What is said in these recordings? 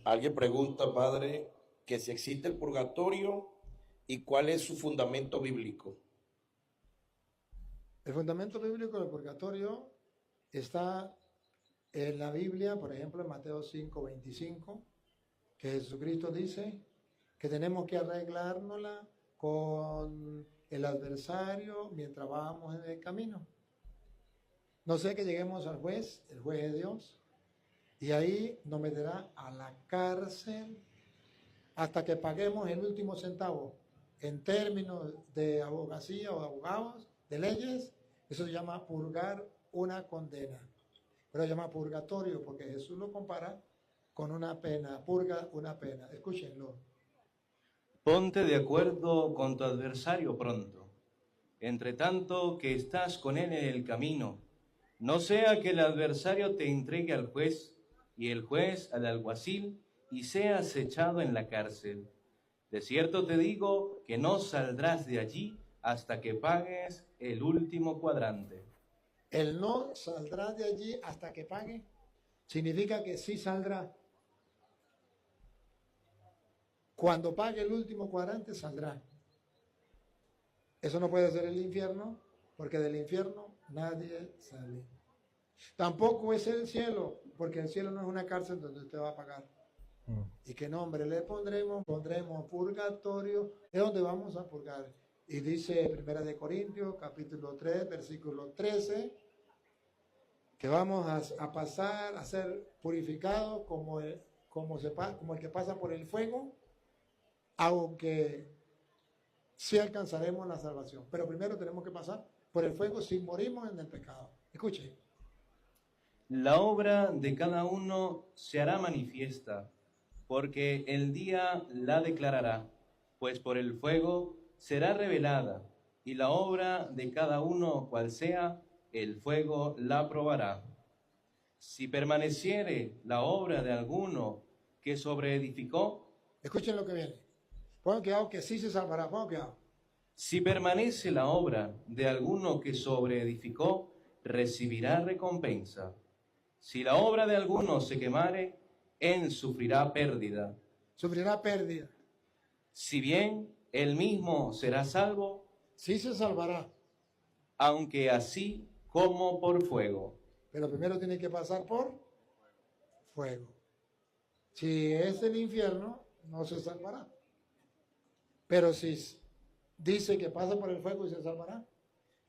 Alguien pregunta, padre, que si existe el purgatorio y cuál es su fundamento bíblico. El fundamento bíblico del purgatorio está en la Biblia, por ejemplo, en Mateo 5:25, que Jesucristo dice que tenemos que arreglárnosla con el adversario mientras vamos en el camino. No sé que lleguemos al juez, el juez es Dios, y ahí nos meterá a la cárcel hasta que paguemos el último centavo. En términos de abogacía o de abogados, de leyes, eso se llama purgar una condena. Pero se llama purgatorio porque Jesús lo compara con una pena, purga una pena. Escúchenlo. Ponte de acuerdo con tu adversario pronto, entre tanto que estás con él en el camino, no sea que el adversario te entregue al juez y el juez al alguacil y seas echado en la cárcel. De cierto te digo que no saldrás de allí hasta que pagues el último cuadrante. El no saldrá de allí hasta que pague significa que sí saldrá. Cuando pague el último cuadrante saldrá. Eso no puede ser el infierno, porque del infierno nadie sale. Tampoco es el cielo, porque el cielo no es una cárcel donde usted va a pagar. ¿Y qué nombre le pondremos? Pondremos purgatorio, es donde vamos a purgar. Y dice 1 Corintios, capítulo 3, versículo 13, que vamos a pasar a ser purificados como el que pasa por el fuego, aunque sí alcanzaremos la salvación. Pero primero tenemos que pasar por el fuego si morimos en el pecado. Escuche. La obra de cada uno se hará manifiesta, porque el día la declarará, pues por el fuego será revelada, y la obra de cada uno, cual sea, el fuego la probará. Si permaneciere la obra de alguno que sobreedificó, Escuchen lo que viene. Pongan cuidado que sí se salvará. Pongan cuidado. si permanece la obra de alguno que sobreedificó, recibirá recompensa. Si la obra de alguno se quemare, él sufrirá pérdida. Sufrirá pérdida. Si bien él mismo será salvo, Sí se salvará. aunque así como por fuego. Pero primero tiene que pasar por fuego. Si es el infierno, no se salvará. Pero si dice que pasa por el fuego y se salvará,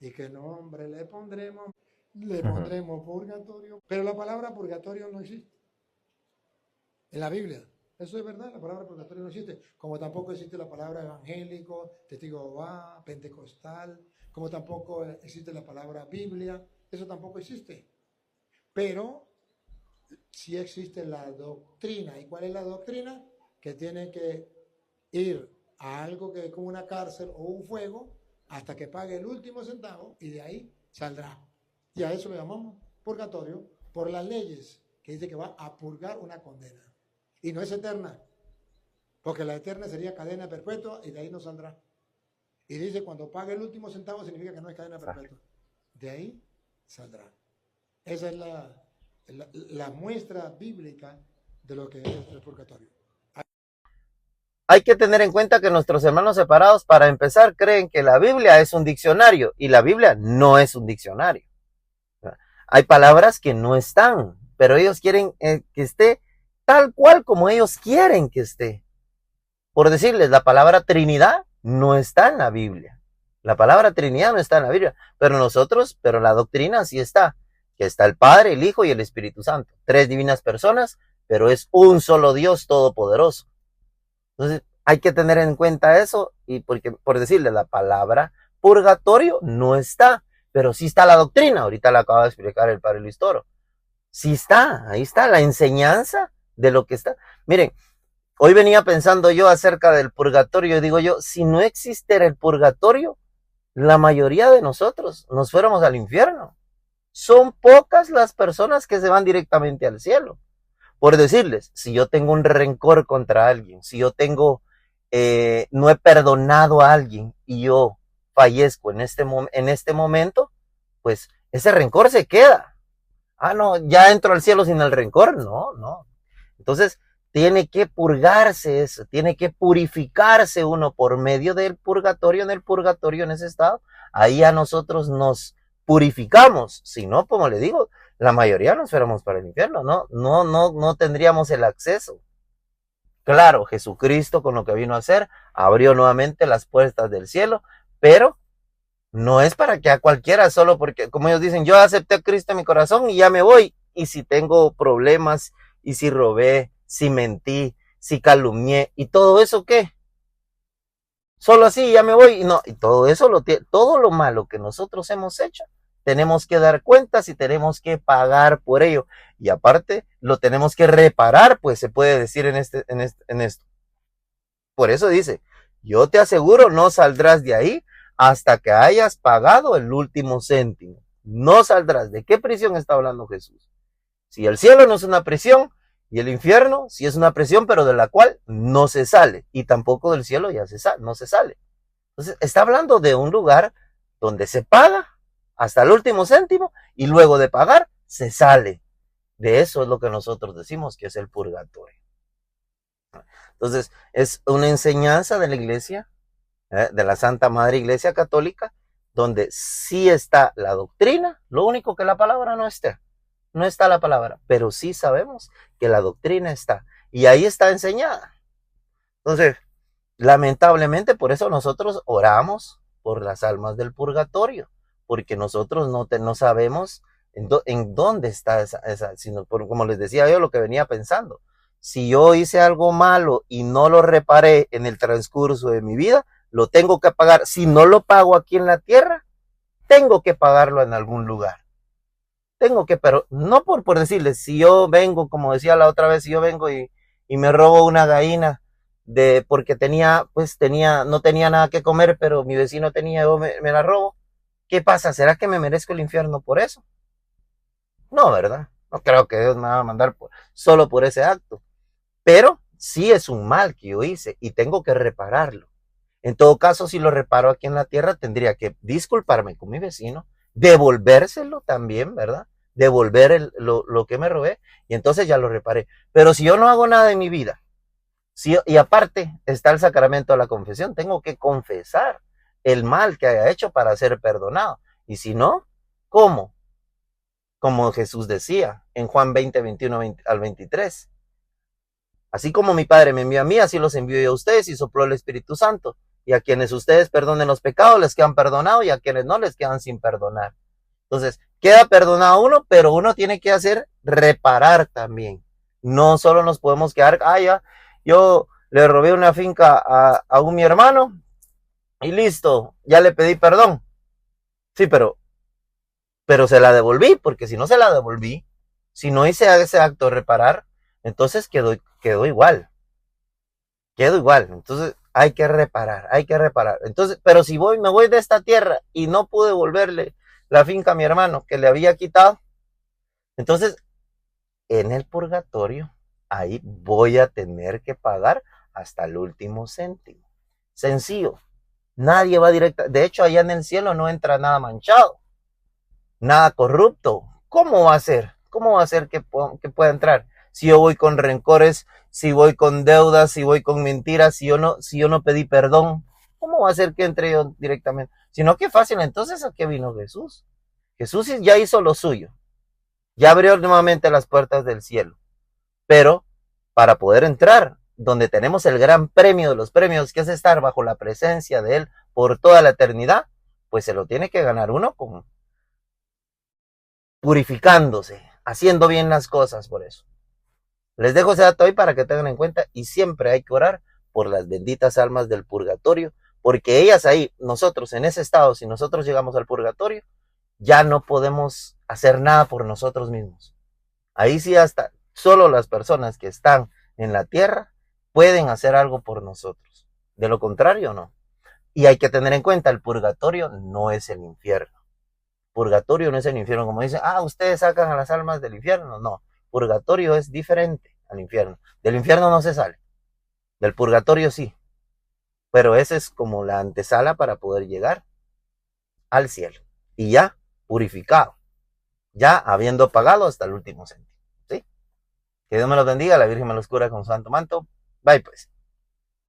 ¿y qué nombre le pondremos? Le pondremos purgatorio. Pero la palabra purgatorio no existe en la Biblia. Eso es verdad, la palabra purgatorio no existe. Como tampoco existe la palabra evangélico, testigo de Jehová, pentecostal. Como tampoco existe la palabra Biblia. Eso tampoco existe. Pero sí existe la doctrina. ¿Y cuál es la doctrina? Que tiene que ir a algo que es como una cárcel o un fuego hasta que pague el último centavo y de ahí saldrá. Y a eso le llamamos purgatorio por las leyes, que dice que va a purgar una condena. Y no es eterna, porque la eterna sería cadena perpetua y de ahí no saldrá. Y dice cuando pague el último centavo significa que no es cadena perpetua. De ahí saldrá. Esa es la muestra bíblica de lo que es el purgatorio. Hay que tener en cuenta que nuestros hermanos separados, para empezar, creen que la Biblia es un diccionario y la Biblia no es un diccionario. Hay palabras que no están, pero ellos quieren que esté tal cual como ellos quieren que esté. Por decirles, la palabra Trinidad no está en la Biblia. La palabra Trinidad no está en la Biblia, pero la doctrina sí está, que está el Padre, el Hijo y el Espíritu Santo. 3 divinas personas, pero es un solo Dios todopoderoso. Entonces, hay que tener en cuenta eso, y porque, por decirle, la palabra purgatorio no está, pero sí está la doctrina. Ahorita la acaba de explicar el padre Luis Toro. Sí está, ahí está la enseñanza de lo que está. Miren, hoy venía pensando yo acerca del purgatorio, digo yo, si no existiera el purgatorio, la mayoría de nosotros nos fuéramos al infierno. Son pocas las personas que se van directamente al cielo. Por decirles, si yo tengo un rencor contra alguien, si yo tengo, no he perdonado a alguien y yo fallezco en este momento, pues ese rencor se queda. Ah, no, ya entro al cielo sin el rencor. No. Entonces, tiene que purgarse eso, tiene que purificarse uno por medio del purgatorio. En el purgatorio, en ese estado, ahí a nosotros nos purificamos. Si no, como le digo, la mayoría nos fuéramos para el infierno, no tendríamos el acceso. Claro, Jesucristo con lo que vino a hacer, abrió nuevamente las puertas del cielo, pero no es para que a cualquiera, solo porque, como ellos dicen, yo acepté a Cristo en mi corazón y ya me voy. Y si tengo problemas, y si robé, si mentí, si calumnié, y todo eso, ¿qué? Solo así ya me voy. Y no, y todo eso, todo lo malo que nosotros hemos hecho, tenemos que dar cuentas y tenemos que pagar por ello. Y aparte, lo tenemos que reparar, pues se puede decir en esto. Por eso dice, yo te aseguro, no saldrás de ahí hasta que hayas pagado el último céntimo. No saldrás. ¿De qué prisión está hablando Jesús? Si el cielo no es una prisión, y el infierno sí es una prisión, pero de la cual no se sale. Y tampoco del cielo no se sale. Entonces, está hablando de un lugar donde se paga hasta el último céntimo y luego de pagar se sale. De eso es lo que nosotros decimos que es el purgatorio. Entonces, es una enseñanza de la iglesia, de la Santa Madre Iglesia Católica, donde sí está la doctrina, lo único que la palabra no está. No está la palabra, pero sí sabemos que la doctrina está. Y ahí está enseñada. Entonces, lamentablemente, por eso nosotros oramos por las almas del purgatorio, porque nosotros no sabemos en dónde está esa sino como les decía yo, lo que venía pensando. Si yo hice algo malo y no lo reparé en el transcurso de mi vida, lo tengo que pagar. Si no lo pago aquí en la tierra, tengo que pagarlo en algún lugar. Pero no por decirles, si yo vengo, como decía la otra vez, si yo vengo y me robo una gallina porque no tenía nada que comer, pero mi vecino tenía, yo me la robo, ¿qué pasa? ¿Será que me merezco el infierno por eso? No, ¿verdad? No creo que Dios me va a mandar solo por ese acto. Pero sí es un mal que yo hice y tengo que repararlo. En todo caso, si lo reparo aquí en la tierra, tendría que disculparme con mi vecino, devolvérselo también, ¿verdad? Devolver lo que me robé y entonces ya lo reparé. Pero si yo no hago nada en mi vida, y aparte está el sacramento de la confesión, tengo que confesar el mal que haya hecho para ser perdonado. Y si no, ¿cómo? Como Jesús decía en Juan 20, 21 al 23. Así como mi Padre me envió a mí, así los envío yo a ustedes, y sopló el Espíritu Santo. Y a quienes ustedes perdonen los pecados, les quedan perdonados, y a quienes no, les quedan sin perdonar. Entonces, queda perdonado uno, pero uno tiene que reparar también. No solo nos podemos quedar, ya, yo le robé una finca a mi hermano, y listo, ya le pedí perdón. Sí, pero se la devolví, porque si no se la devolví, si no hice ese acto de reparar, entonces quedó igual. Entonces hay que reparar. Entonces, pero si me voy de esta tierra y no pude devolverle la finca a mi hermano que le había quitado, entonces en el purgatorio ahí voy a tener que pagar hasta el último céntimo. Sencillo. Nadie va directa. De hecho, allá en el cielo no entra nada manchado, nada corrupto. ¿Cómo va a ser? ¿Cómo va a ser que pueda entrar? Si yo voy con rencores, si voy con deudas, si voy con mentiras, si yo no pedí perdón, ¿cómo va a ser que entre yo directamente? Sino que fácil, entonces ¿a qué vino Jesús? Jesús ya hizo lo suyo, ya abrió nuevamente las puertas del cielo, pero para poder entrar, donde tenemos el gran premio de los premios, que es estar bajo la presencia de Él por toda la eternidad, pues se lo tiene que ganar uno con purificándose, haciendo bien las cosas. Por eso les dejo ese dato hoy para que tengan en cuenta, y siempre hay que orar por las benditas almas del purgatorio, porque ellas ahí, nosotros en ese estado, si nosotros llegamos al purgatorio, ya no podemos hacer nada por nosotros mismos. Ahí sí hasta solo las personas que están en la tierra pueden hacer algo por nosotros. De lo contrario, no. Y hay que tener en cuenta, el purgatorio no es el infierno. Purgatorio no es el infierno, como dicen, ustedes sacan a las almas del infierno. No, purgatorio es diferente al infierno. Del infierno no se sale, del purgatorio sí, pero esa es como la antesala para poder llegar al cielo, y ya purificado, ya habiendo pagado hasta el último céntimo, ¿sí? Que Dios me los bendiga, la Virgen me los cura con su santo manto. Bye pues.